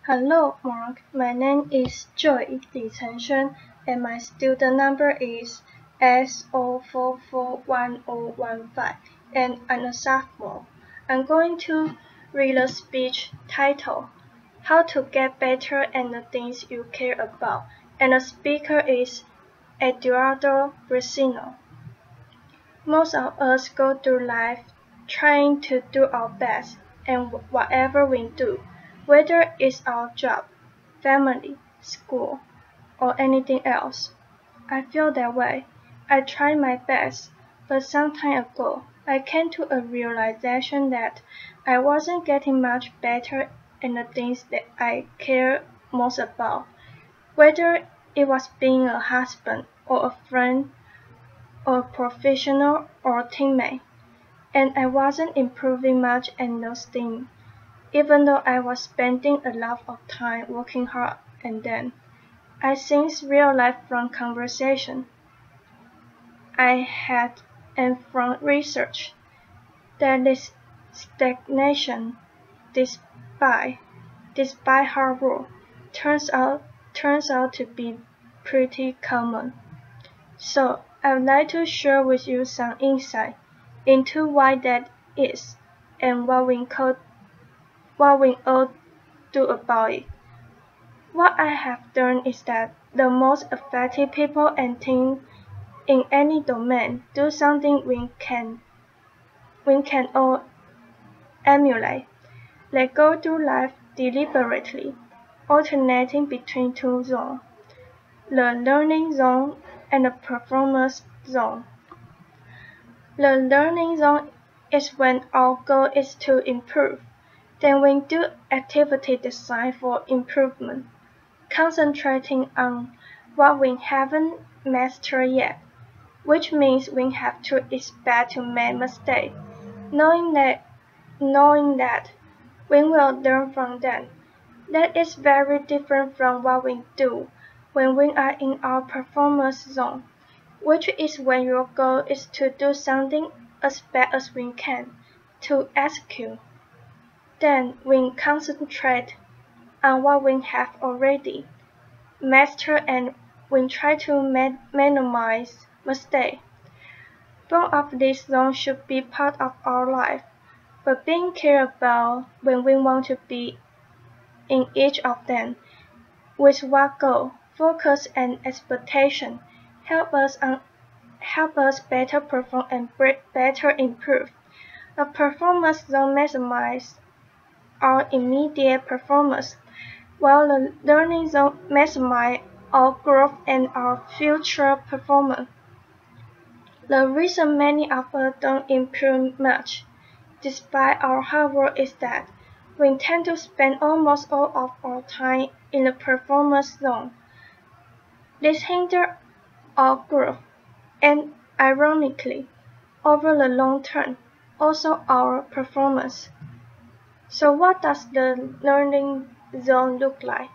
Hello, Mark. My name is Joy Briceño, and my student number is S0441015, and I'm a sophomore. I'm going to read a speech titled How to Get Better at the Things You Care About, and the speaker is Eduardo Briceño. Most of us go through life trying to do our best in whatever we do, whether it's our job, family, school, or anything else. I feel that way. I try my best, but some time ago, I came to a realization that I wasn't getting much better in the things that I care most about, whether it was being a husband or a friend or professional or teammate, and I wasn't improving much in those things, even though I was spending a lot of time working hard and then. I since realized from conversation I had and from research that this stagnation, despite despite hard work, turns out to be pretty common. So I'd like to share with you some insight into why that is and what we all do about it. What I have learned is that the most effective people and things in any domain do something we can all emulate. They go through life deliberately, alternating between two zones, the learning zone and the performance zone. The learning zone is when our goal is to improve. Then we do activity designed for improvement, concentrating on what we haven't mastered yet, which means we have to expect to make mistakes, knowing that we will learn from them. That is very different from what we do when we are in our performance zone, which is when your goal is to do something as best as we can to execute. Then we concentrate on what we have already mastered and we try to minimize mistakes. Both of these zones should be part of our life, but being clear about when we want to be in each of them, with what goal, focus, and expectation, help us better perform and better improve. The performance zone maximizes our immediate performance, while the learning zone maximizes our growth and our future performance. The reason many of us don't improve much, despite our hard work, is that we tend to spend almost all of our time in the performance zone. This hinders our growth and, ironically, over the long term, also our performance. So what does the learning zone look like?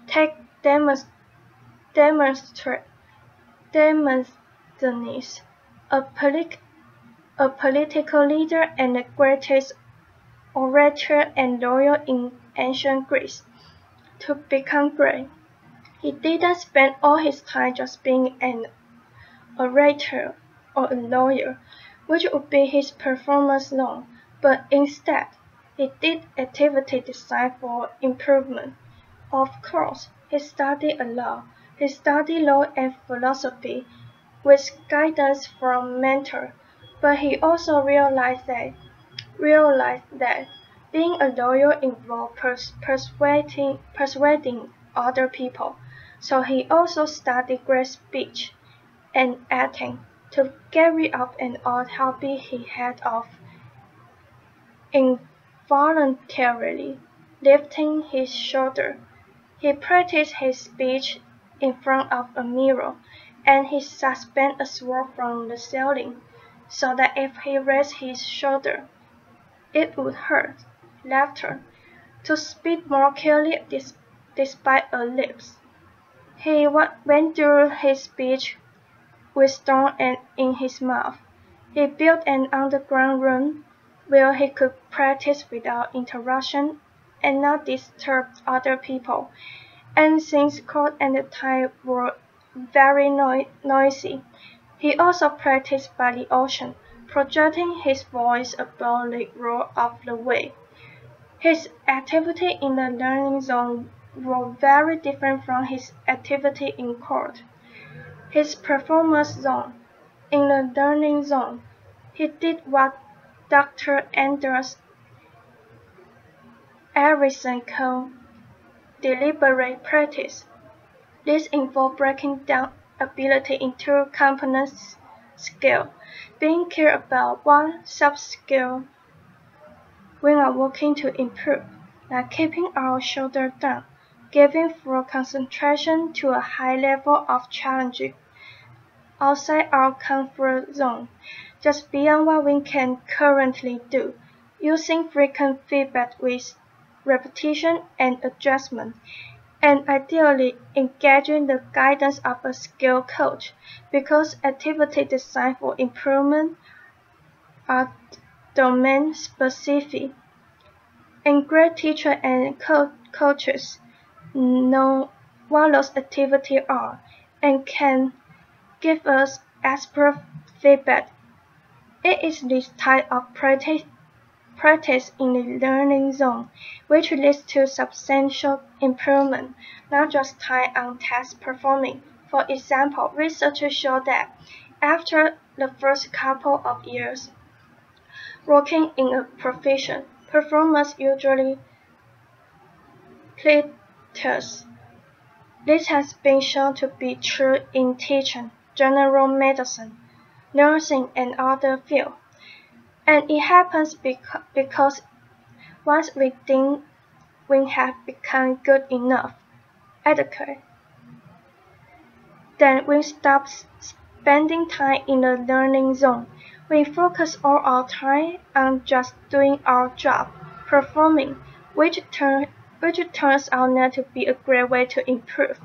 Take Demosthenes, a, a political leader and the greatest orator and lawyer in ancient Greece. To become great, he didn't spend all his time just being an orator or a lawyer, which would be his performance zone, but instead, he did activity designed for improvement. Of course, he studied law. He studied law and philosophy with guidance from mentors, but he also realized that being a lawyer involved persuading other people. So he also studied great speech and acting to get rid of an odd hobby he had of involuntarily lifting his shoulder. He practiced his speech in front of a mirror, and he suspended a sword from the ceiling, so that if he raised his shoulder, it would hurt. Laughter. To speak more clearly despite a lisp. He went through his speech with stone in his mouth. He built an underground room where he could practice without interruption and not disturb other people. And since cold and the tide were very noisy, he also practiced by the ocean, projecting his voice above the roar of the wave. His activity in the learning zone were very different from his activity in court. His performance zone. In the learning zone, he did what Dr. Anders Ericsson called deliberate practice. This involved breaking down ability into component skill, being clear about one sub-skill we are working to improve, like keeping our shoulder down, giving full concentration to a high level of challenge outside our comfort zone, just beyond what we can currently do, using frequent feedback with repetition and adjustment, and ideally engaging the guidance of a skill coach, because activity designed for improvement are domain specific, and great teachers and coaches know what those activities are and can give us expert feedback. It is this type of practice in the learning zone which leads to substantial improvement, not just time on task performing. For example, researchers show that after the first couple of years working in a profession, performance usually plateaus. This has been shown to be true in teaching, general medicine, nursing, and other fields. And it happens because once we think we have become good enough, adequate, then we stop spending time in the learning zone. We focus all our time on just doing our job, performing, which turns out not to be a great way to improve.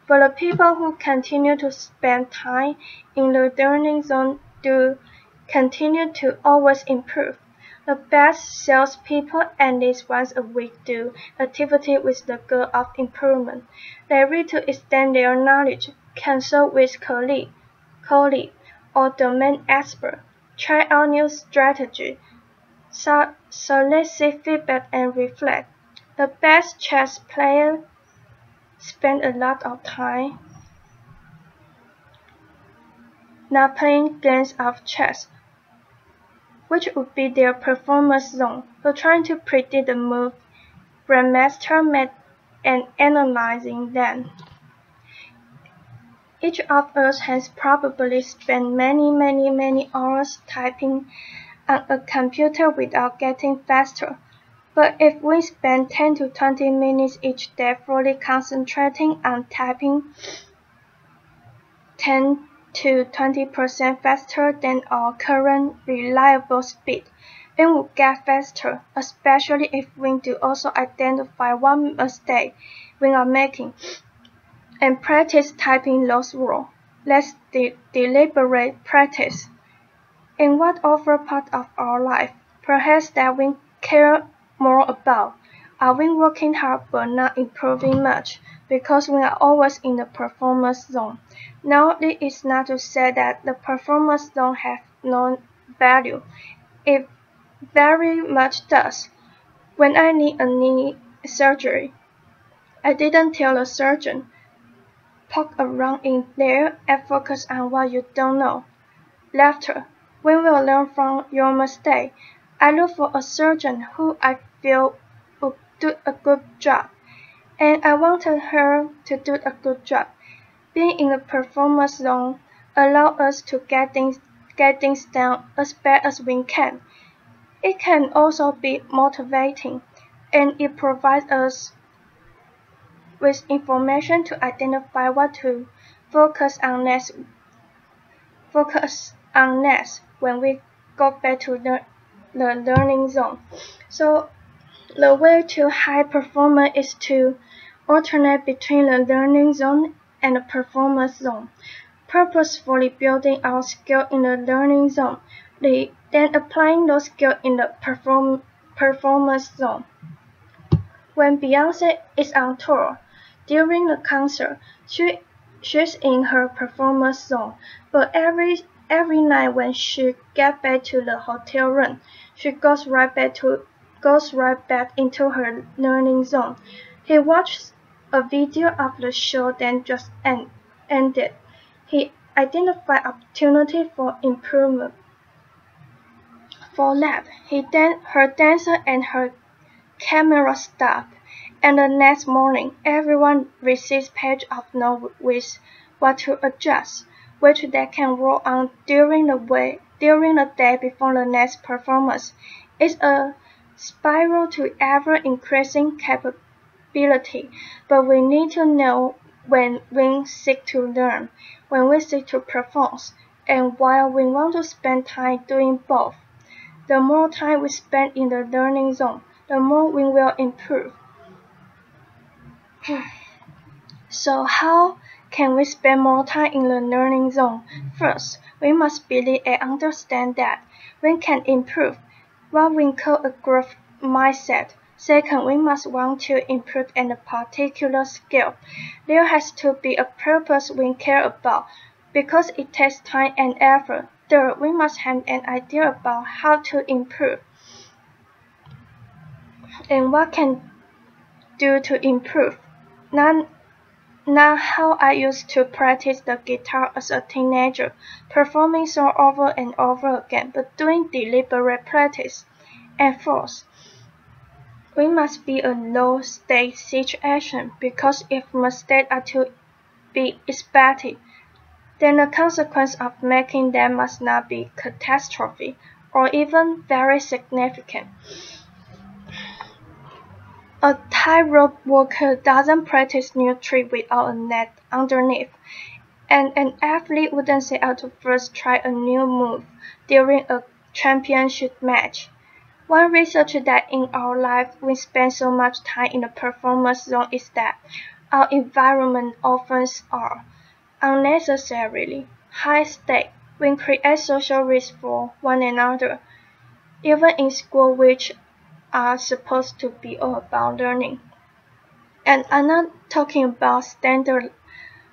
But the people who continue to spend time in the learning zone do continue to always improve. The best salespeople at least once a week do activity with the goal of improvement. They read to extend their knowledge, consult with colleague, or domain expert, try out new strategy, solicit feedback and reflect. The best chess players spend a lot of time not playing games of chess, which would be their performance zone, but trying to predict the move grandmaster made and analyzing them. Each of us has probably spent many hours typing on a computer without getting faster. But if we spend 10 to 20 minutes each day fully concentrating on typing 10 to 20% faster than our current reliable speed, it will get faster, especially if we do also identify what mistake we are making and practice typing those rules. Let's deliberate practice. In what other part of our life, perhaps that we care more about? Are we working hard but not improving much because we are always in the performance zone? Now, this is not to say that the performance zone has no value. It very much does. When I need a knee surgery, I didn't tell the surgeon, poke around in there and focus on what you don't know. Laughter. We will learn from your mistake. I look for a surgeon who I feel would do a good job, and I wanted her to do a good job. Being in a performance zone allows us to get things done as best as we can. It can also be motivating, and it provides us with information to identify what to focus on next when we go back to the learning zone. So the way to high performance is to alternate between the learning zone and the performance zone, purposefully building our skill in the learning zone, then applying those skills in the performance zone. When Beyoncé is on tour, during the concert, she's in her performance zone, but every night when she gets back to the hotel room, she goes right back into her learning zone. He watched a video of the show that just ended. He identified opportunity for improvement. For that, her dancer and her camera staff, and the next morning everyone receives page of notes with what to adjust, which they can work on during the day before the next performance. It's a spiral to ever increasing capability, but we need to know when we seek to learn, when we seek to perform, and while we want to spend time doing both. The more time we spend in the learning zone, the more we will improve. So how can we spend more time in the learning zone? First, we must believe and understand that we can improve, what we call a growth mindset. Second, we must want to improve in a particular skill. There has to be a purpose we care about, because it takes time and effort. Third, we must have an idea about how to improve and what can do to improve. Not how I used to practice the guitar as a teenager, performing songs over and over again, but doing deliberate practice. And fourth, we must be a low-stake situation, because if mistakes are to be expected, then the consequence of making them must not be catastrophic or even very significant. A tightrope walker doesn't practice new trick without a net underneath, and an athlete wouldn't set out to first try a new move during a championship match. One research that in our life we spend so much time in the performance zone is that our environment often are unnecessarily high stake. We create social risk for one another, even in school, which are supposed to be all about learning. And I'm not talking about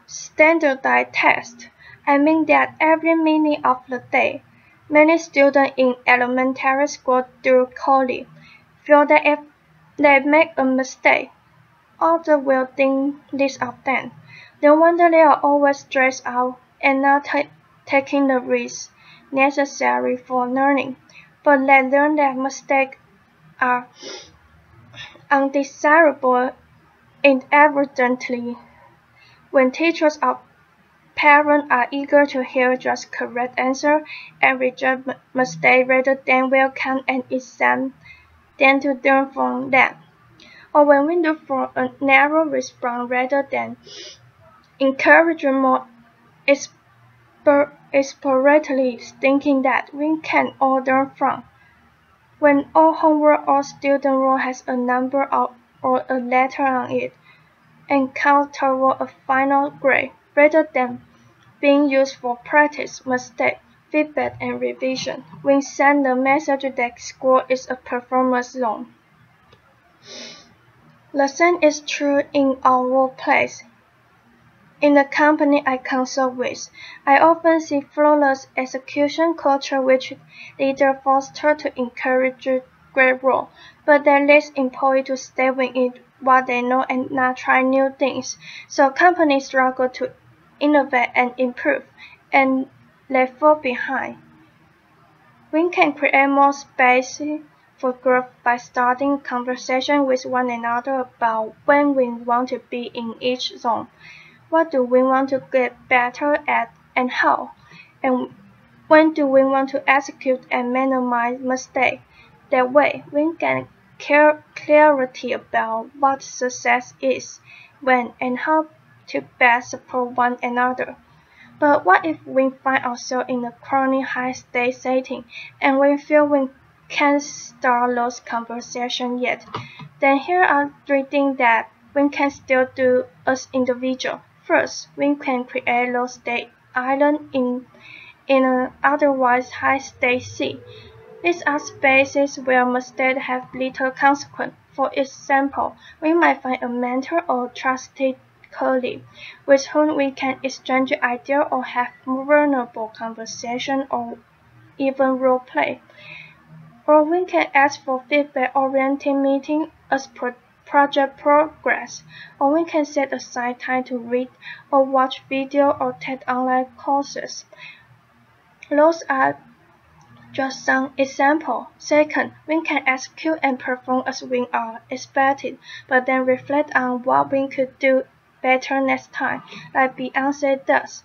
standardized tests. I mean that every minute of the day, many students in elementary school through college feel that if they make a mistake, others will think this of them. No wonder they are always stressed out and not taking the risks necessary for learning. But they learn that mistakes are undesirable inadvertently. When teachers or parents are eager to hear just correct answer and reject mistakes rather than welcome and exam them to learn from them, or when we look for a narrow response rather than encouraging more exploratory thinking that we can all learn from. When all homework or student work has a number or a letter on it, and count toward a final grade, rather than being used for practice, mistake, feedback, and revision, we send the message that school is a performance zone. The same is true in our workplace. In the company I consult with, I often see flawless execution culture which leaders foster to encourage great work, but they lead employees to stay within what they know and not try new things. So companies struggle to innovate and improve, and they fall behind. We can create more space for growth by starting conversation with one another about when we want to be in each zone. What do we want to get better at and how? And when do we want to execute and minimize mistakes? That way, we can get clarity about what success is, when, and how to best support one another. But what if we find ourselves in a chronic high-stake setting and we feel we can't start those conversations yet? Then here are 3 things that we can still do as individuals. First, we can create low-stake islands in an otherwise high-stake sea. These are spaces where mistakes have little consequence. For example, we might find a mentor or trusted colleague with whom we can exchange ideas or have vulnerable conversation or even role play. Or we can ask for feedback-oriented meeting as project progress, or we can set aside time to read or watch video or take online courses. Those are just some examples. Second, we can execute and perform as we are expected, but then reflect on what we could do better next time, like Beyoncé does.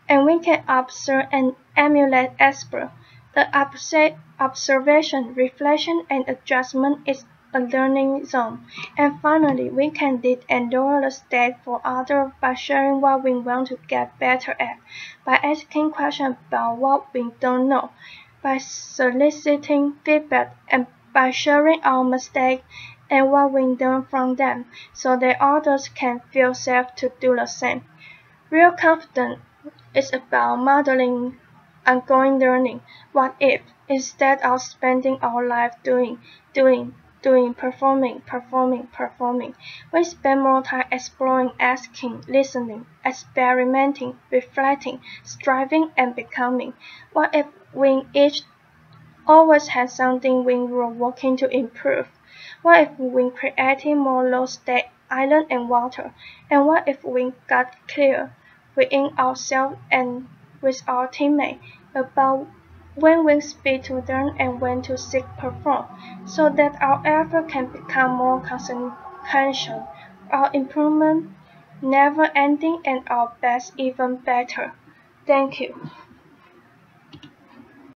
And we can observe and emulate experts. The observation, reflection, and adjustment is a learning zone. And finally, we can lead and lower the stake for others by sharing what we want to get better at, by asking questions about what we don't know, by soliciting feedback, and by sharing our mistakes and what we learn from them, so that others can feel safe to do the same. Real confidence is about modeling ongoing learning. What if, instead of spending our life doing, performing, we spend more time exploring, asking, listening, experimenting, reflecting, striving, and becoming? What if we each always had something we were working to improve? What if we created more low-stake island and water? And what if we got clear within ourselves and with our teammates about when we speak to learn and when to seek perform, so that our effort can become more consequential, our improvement never ending, and our best even better? Thank you.